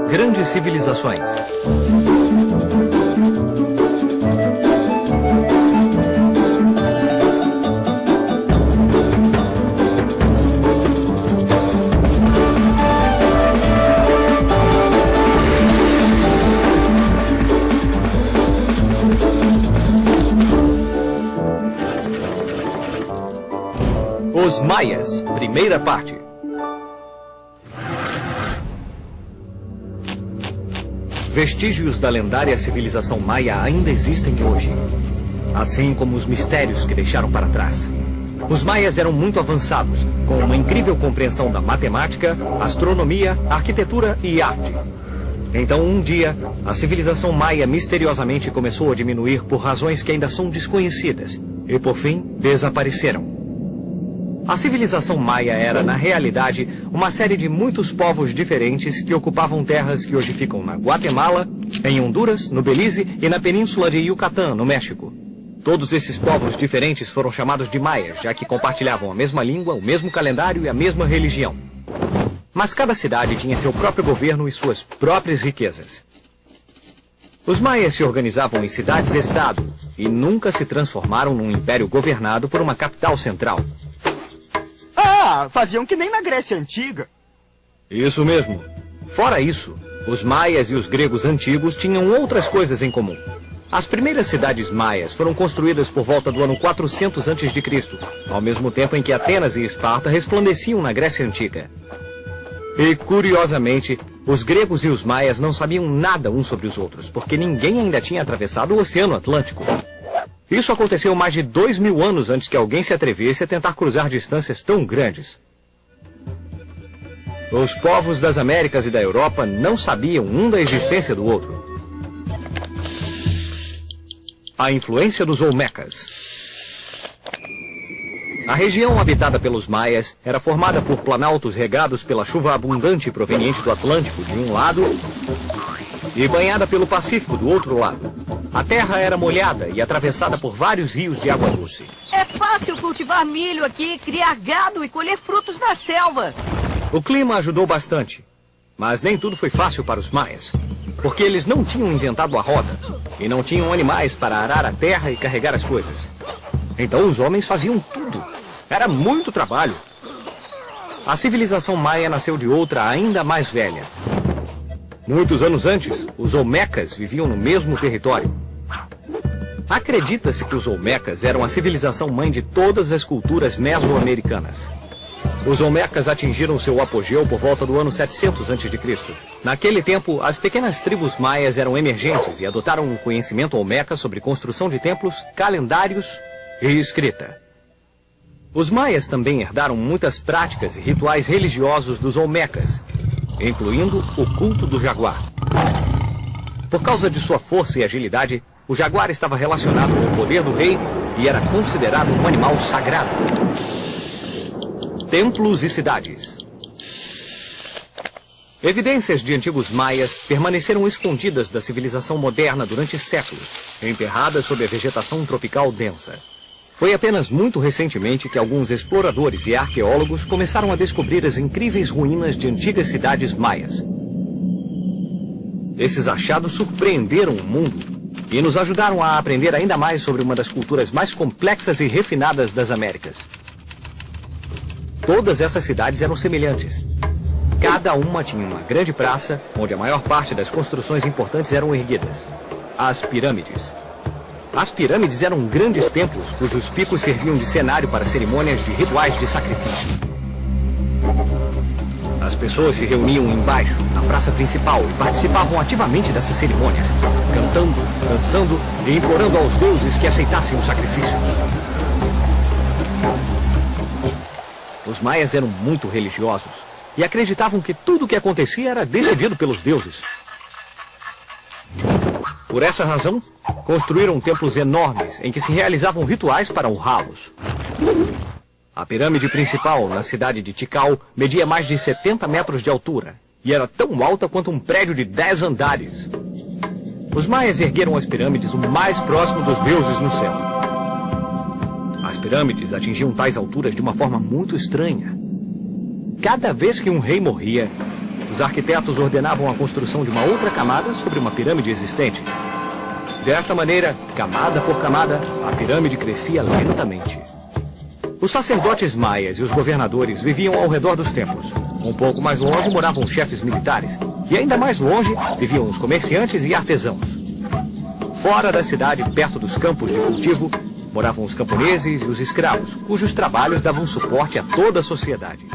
Grandes civilizações. Os Maias, primeira parte. Vestígios da lendária civilização maia ainda existem hoje, assim como os mistérios que deixaram para trás. Os maias eram muito avançados, com uma incrível compreensão da matemática, astronomia, arquitetura e arte. Então, um dia, a civilização maia misteriosamente começou a diminuir por razões que ainda são desconhecidas e, por fim, desapareceram. A civilização maia era, na realidade, uma série de muitos povos diferentes que ocupavam terras que hoje ficam na Guatemala, em Honduras, no Belize e na península de Yucatán, no México. Todos esses povos diferentes foram chamados de maias, já que compartilhavam a mesma língua, o mesmo calendário e a mesma religião. Mas cada cidade tinha seu próprio governo e suas próprias riquezas. Os maias se organizavam em cidades-estado e nunca se transformaram num império governado por uma capital central. Ah, faziam que nem na Grécia Antiga. Isso mesmo. Fora isso, os maias e os gregos antigos tinham outras coisas em comum. As primeiras cidades maias foram construídas por volta do ano 400 a.C., ao mesmo tempo em que Atenas e Esparta resplandeciam na Grécia Antiga. E, curiosamente, os gregos e os maias não sabiam nada uns sobre os outros, porque ninguém ainda tinha atravessado o Oceano Atlântico. Isso aconteceu mais de 2000 anos antes que alguém se atrevesse a tentar cruzar distâncias tão grandes. Os povos das Américas e da Europa não sabiam um da existência do outro. A influência dos Olmecas. A região habitada pelos maias era formada por planaltos regados pela chuva abundante proveniente do Atlântico de um lado e banhada pelo Pacífico do outro lado. A terra era molhada e atravessada por vários rios de água doce. É fácil cultivar milho aqui, criar gado e colher frutos na selva. O clima ajudou bastante, mas nem tudo foi fácil para os maias, porque eles não tinham inventado a roda e não tinham animais para arar a terra e carregar as coisas. Então os homens faziam tudo. Era muito trabalho. A civilização maia nasceu de outra ainda mais velha. Muitos anos antes, os Olmecas viviam no mesmo território. Acredita-se que os Olmecas eram a civilização mãe de todas as culturas mesoamericanas. Os Olmecas atingiram seu apogeu por volta do ano 700 a.C. Naquele tempo, as pequenas tribos maias eram emergentes e adotaram o conhecimento olmeca sobre construção de templos, calendários e escrita. Os maias também herdaram muitas práticas e rituais religiosos dos Olmecas, incluindo o culto do jaguar. Por causa de sua força e agilidade, o jaguar estava relacionado com o poder do rei e era considerado um animal sagrado. Templos e cidades. Evidências de antigos maias permaneceram escondidas da civilização moderna durante séculos, enterradas sob a vegetação tropical densa. Foi apenas muito recentemente que alguns exploradores e arqueólogos começaram a descobrir as incríveis ruínas de antigas cidades maias. Esses achados surpreenderam o mundo e nos ajudaram a aprender ainda mais sobre uma das culturas mais complexas e refinadas das Américas. Todas essas cidades eram semelhantes. Cada uma tinha uma grande praça, onde a maior parte das construções importantes eram erguidas. As pirâmides. As pirâmides eram grandes templos, cujos picos serviam de cenário para cerimônias de rituais de sacrifício. As pessoas se reuniam embaixo, na praça principal, e participavam ativamente dessas cerimônias, cantando, dançando e implorando aos deuses que aceitassem os sacrifícios. Os maias eram muito religiosos e acreditavam que tudo o que acontecia era decidido pelos deuses. Por essa razão, construíram templos enormes em que se realizavam rituais para honrá-los. A pirâmide principal, na cidade de Tikal, media mais de 70 metros de altura e era tão alta quanto um prédio de 10 andares. Os maias ergueram as pirâmides o mais próximo dos deuses no céu. As pirâmides atingiam tais alturas de uma forma muito estranha. Cada vez que um rei morria, os arquitetos ordenavam a construção de uma outra camada sobre uma pirâmide existente. Desta maneira, camada por camada, a pirâmide crescia lentamente. Os sacerdotes maias e os governadores viviam ao redor dos templos. Um pouco mais longe moravam os chefes militares. E ainda mais longe viviam os comerciantes e artesãos. Fora da cidade, perto dos campos de cultivo, moravam os camponeses e os escravos, cujos trabalhos davam suporte a toda a sociedade.